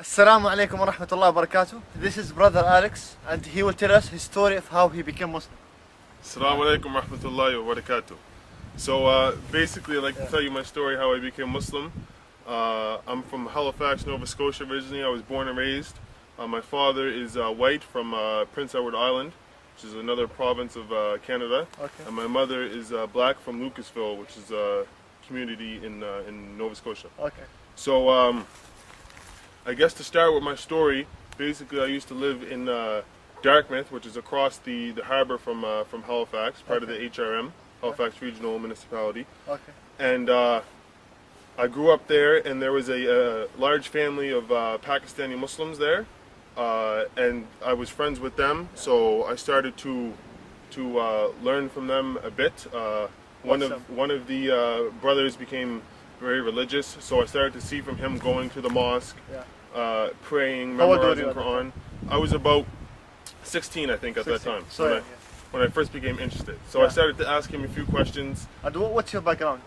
Assalamu alaikum wa rahmatullahi wa barakatuh. This is brother Alex and he will tell us his story of how he became Muslim. Assalamu alaikum rahmatullahi wa barakatuh. So basically I'd like to tell you my story how I became Muslim. I'm from Halifax, Nova Scotia originally. I was born and raised. My father is white from Prince Edward Island, which is another province of Canada. Okay. And my mother is black from Lucasville, which is a community in Nova Scotia. Okay. So I guess to start with my story, basically I used to live in Dartmouth, which is across the harbour from Halifax, part of the HRM, Halifax Regional Municipality. Okay. And I grew up there, and there was a large family of Pakistani Muslims there, and I was friends with them, so I started to learn from them a bit. One of the brothers became very religious, so I started to see from him going to the mosque, praying, How old were memorizing you at that Quran. I was about 16, I think, at that 16. time, So when I first became interested. So I started to ask him a few questions. And what's your background?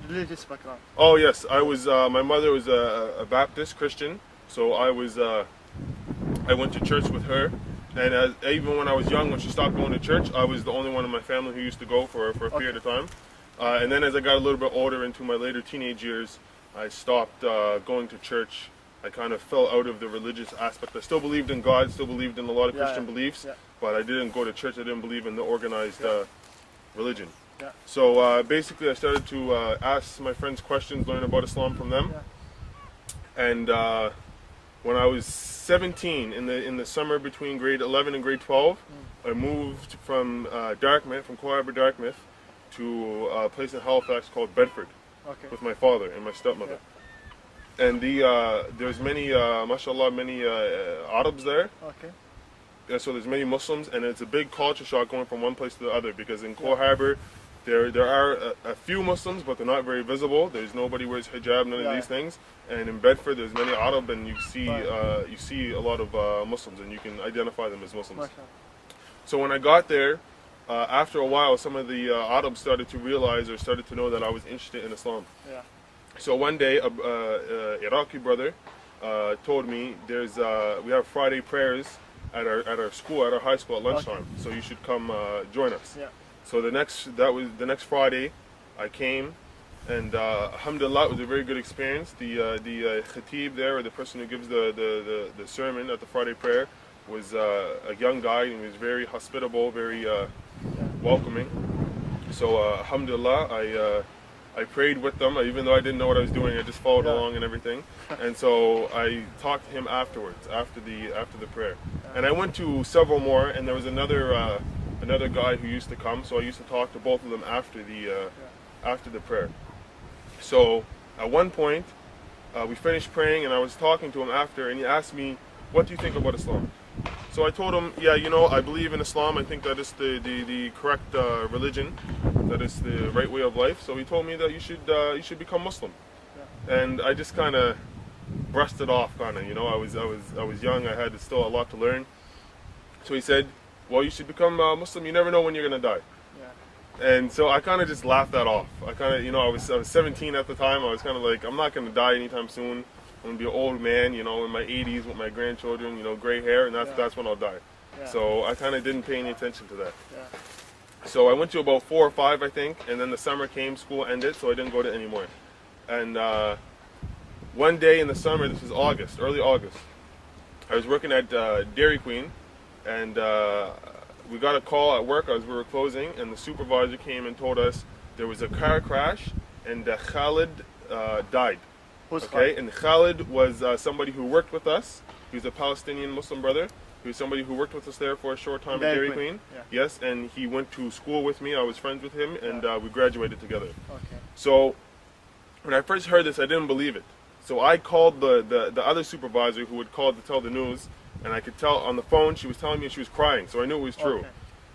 Religious background. Oh yes, I was. My mother was a Baptist Christian, so I was. I went to church with her, and even when I was young, when she stopped going to church, I was the only one in my family who used to go for a period of time. And then as I got a little bit older, into my later teenage years, I stopped going to church. I kind of fell out of the religious aspect. I still believed in God, still believed in a lot of Christian beliefs, but I didn't go to church. I didn't believe in the organized religion. Yeah. So basically, I started to ask my friends questions, learn about Islam from them. And when I was 17, in the summer between grade 11 and grade 12, I moved from Dartmouth, from Coal Harbour, Dartmouth, to a place in Halifax called Bedford, with my father and my stepmother. And there's many, mashallah, many Arabs there. Okay. So there's many Muslims, and it's a big culture shock going from one place to the other, because in Coal Harbour, there are a few Muslims, but they're not very visible. There's nobody wears hijab, none of these things. And in Bedford, there's many Arab, and you see a lot of Muslims, and you can identify them as Muslims. So when I got there, after a while, some of the Arabs started to realize or started to know that I was interested in Islam. So one day, a Iraqi brother told me, we have Friday prayers at our school, at our high school at lunchtime. So you should come join us. So the next Friday, I came, and alhamdulillah, it was a very good experience. The khatib there, or the person who gives the sermon at the Friday prayer, was a young guy, and he was very hospitable, very welcoming. So alhamdulillah, I prayed with them, even though I didn't know what I was doing. I just followed along and everything. And so I talked to him afterwards, after the prayer. And I went to several more, and there was another guy who used to come. So I used to talk to both of them after the prayer. So at one point, we finished praying, and I was talking to him after, and he asked me, "What do you think about Islam?" So I told him, "Yeah, I believe in Islam. I think that is the correct religion. That is the right way of life." So he told me that you should become Muslim, and I just kind of brushed it off. I was young. I had still a lot to learn. So he said, "Well, you should become Muslim. You never know when you're gonna die." And so I kind of just laughed that off. I kind of, I was 17 at the time. I was kind of like, I'm not gonna die anytime soon. I'm gonna be an old man, in my 80s with my grandchildren, gray hair, and that's when I'll die. So I kind of didn't pay any attention to that. So I went to about 4 or 5, I think, and then the summer came, school ended, so I didn't go to any more. And one day in the summer, this was August, early August, I was working at Dairy Queen, and we got a call at work as we were closing, and the supervisor came and told us there was a car crash, and Khalid died. Okay, and Khalid was somebody who worked with us. He was a Palestinian Muslim brother. He was somebody who worked with us there for a short time at Dairy Queen. Yes, and he went to school with me. I was friends with him, and we graduated together. So when I first heard this, I didn't believe it. So I called the other supervisor who had called to tell the news, and I could tell on the phone she was telling me she was crying, so I knew it was true.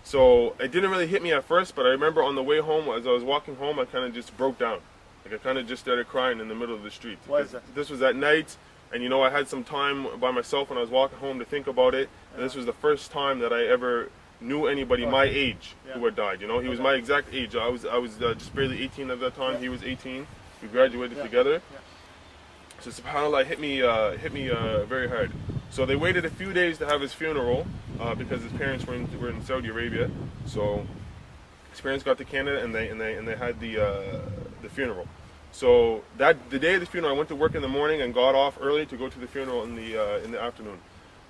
So it didn't really hit me at first, but I remember on the way home, as I was walking home, I kind of just broke down. Like I kind of just started crying in the middle of the street. Why is that? This was at night, and I had some time by myself when I was walking home to think about it. And this was the first time that I ever knew anybody my age who had died. He was my exact age. I was just barely 18 at that time. He was 18. We graduated together. So subhanAllah hit me very hard. So they waited a few days to have his funeral because his parents were in Saudi Arabia. So his parents got to Canada and they had the funeral. So the day of the funeral, I went to work in the morning and got off early to go to the funeral in the afternoon.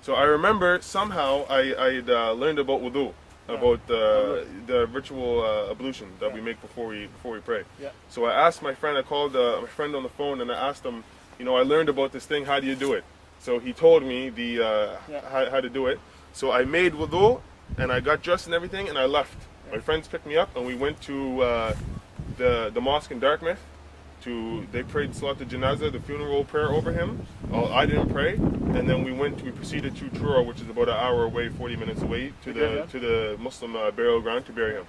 So I remember somehow I'd learned about wudu, about the ritual ablution that we make before we pray. Yeah. So I asked my friend, I called my friend on the phone and I asked him, you know, I learned about this thing, how do you do it? So he told me how to do it. So I made wudu and I got dressed and everything and I left. My friends picked me up and we went to the mosque in Dartmouth. They prayed Salat al-Janazah, the funeral prayer over him. I didn't pray, and then we proceeded to Truro, which is about an hour away, 40 minutes away, to the Muslim burial ground to bury him.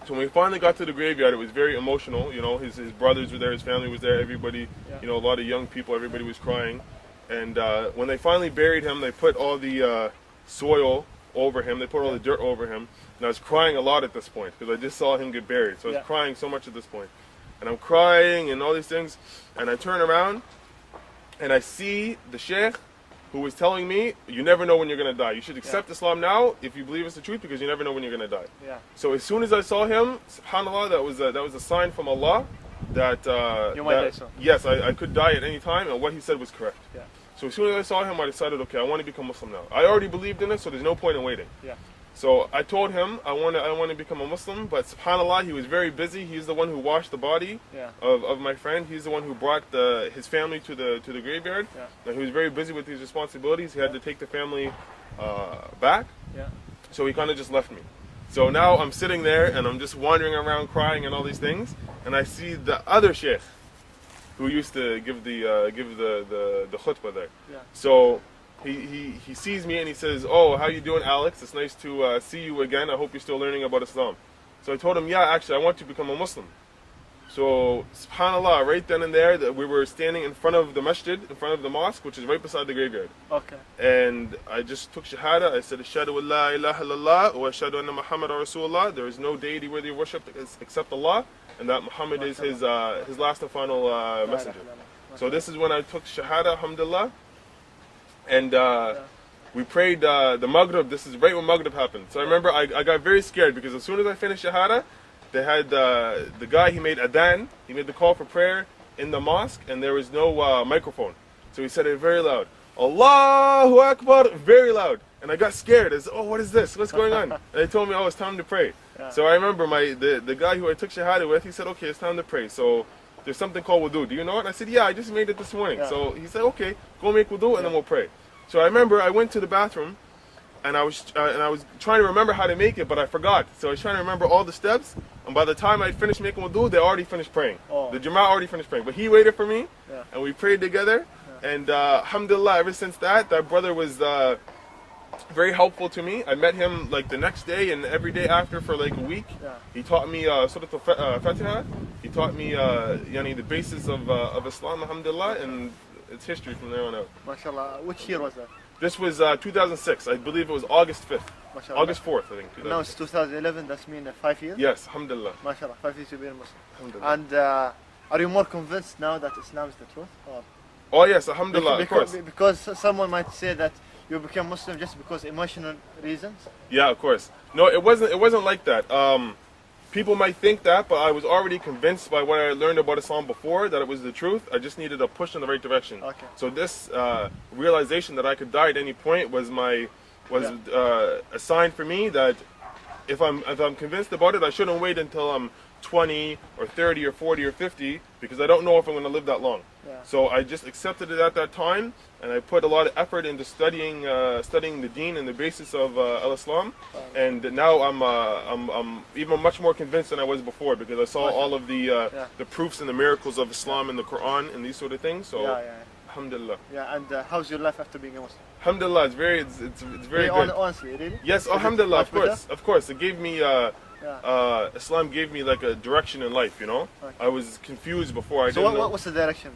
So when we finally got to the graveyard, it was very emotional. You know, his brothers were there, his family was there, everybody. You know, a lot of young people, everybody was crying. And when they finally buried him, they put all the soil over him, they put all the dirt over him. And I was crying a lot at this point because I just saw him get buried. So I was crying so much at this point. And I'm crying and all these things, and I turn around and I see the sheikh who was telling me, you never know when you're going to die. You should accept Islam now if you believe it's the truth, because you never know when you're going to die. Yeah. So as soon as I saw him, subhanAllah, that was a sign from Allah that, you might die soon. Yes, I could die at any time, and what he said was correct. Yeah. So as soon as I saw him, I decided, okay, I want to become Muslim now. I already believed in it, so there's no point in waiting. Yeah. So I told him I want to become a Muslim, but subhanAllah, he was very busy. He's the one who washed the body of my friend. He's the one who brought his family to the graveyard. Yeah. And he was very busy with his responsibilities. He had to take the family back. Yeah. So he kind of just left me. So now I'm sitting there and I'm just wandering around crying and all these things, and I see the other sheikh who used to give the khutbah there. Yeah. So he sees me and he says, "Oh, how you doing, Alex? It's nice to see you again. I hope you're still learning about Islam." So I told him, "Yeah, actually, I want to become a Muslim." So subhanAllah, right then and there, we were standing in front of the masjid, in front of the mosque, which is right beside the graveyard. Okay. And I just took shahada. I said, "Ashhadu an la ilaha illallah wa ashhadu anna Muhammadan Rasulullah." There is no deity worthy of worship except Allah, and that Muhammad is his last and final messenger. So this is when I took shahada, alhamdulillah. And we prayed the Maghrib. This is right when Maghrib happened. So I remember I got very scared because as soon as I finished Shahada, they had the guy, he made adhan, he made the call for prayer in the mosque, and there was no microphone. So he said it very loud. Allahu Akbar, very loud. And I got scared. I said, "Oh, what is this? What's going on?" And they told me, "Oh, it's time to pray." Yeah. So I remember the guy who I took Shahada with, he said, "Okay, it's time to pray. So there's something called wudu. Do you know it?" And I said, "Yeah, I just made it this morning." Yeah. So he said, "Okay, go make wudu and then we'll pray." So I remember I went to the bathroom and I was trying to remember how to make it, but I forgot. So I was trying to remember all the steps, and by the time I finished making wudu, they already finished praying. Oh. The Jama'ah already finished praying. But he waited for me, and we prayed together. Yeah. And alhamdulillah, ever since that brother was very helpful to me. I met him like the next day and every day after for like a week. Yeah. He taught me Surah Al-Fatiha. He taught me the basis of Islam, alhamdulillah, and it's history from there on out. MashaAllah. Which year was that? This was 2006. I believe it was August 5th. MashaAllah. August 4th, I think. Now it's 2011. That's mean 5 years? Yes, alhamdulillah. MashaAllah. 5 years to be a Muslim. Alhamdulillah. And are you more convinced now that Islam is the truth? Or? Oh yes, alhamdulillah, of course. Because someone might say that you became Muslim just because emotional reasons? Yeah, of course. No, it wasn't like that. People might think that, but I was already convinced by what I learned about Islam before that it was the truth. I just needed a push in the right direction. Okay. So this realization that I could die at any point was a sign for me that if I'm convinced about it, I shouldn't wait until I'm 20 or 30 or 40 or 50 because I don't know if I'm going to live that long. Yeah. So I just accepted it at that time, and I put a lot of effort into studying the Deen and the basis of Al-Islam, and now I'm even much more convinced than I was before because I saw all of the proofs and the miracles of Islam in the Quran and these sort of things. So, alhamdulillah. Yeah, and how's your life after being a Muslim? Alhamdulillah, it's very good. Honestly, really? Yes, alhamdulillah, of course. It gave me. Islam gave me like a direction in life, you know. Okay. I was confused before. So what was the direction?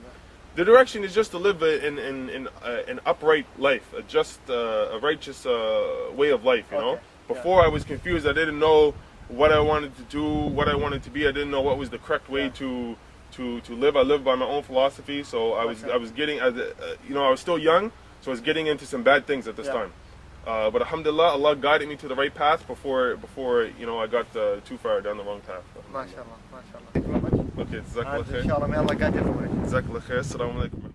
The direction is just to live in an upright life, a righteous way of life, you know. Before I was confused. I didn't know what I wanted to do, what I wanted to be. I didn't know what was the correct way to to live. I live by my own philosophy, so I was getting I was still young, so I was getting into some bad things at this time. But alhamdulillah, Allah guided me to the right path before I got too far down the wrong path. MashaAllah, MashaAllah. Thank you very much. Okay, Jazakallah khair. Inshallah, may Allah guide you. Jazakallah khair. Assalamu alaikum.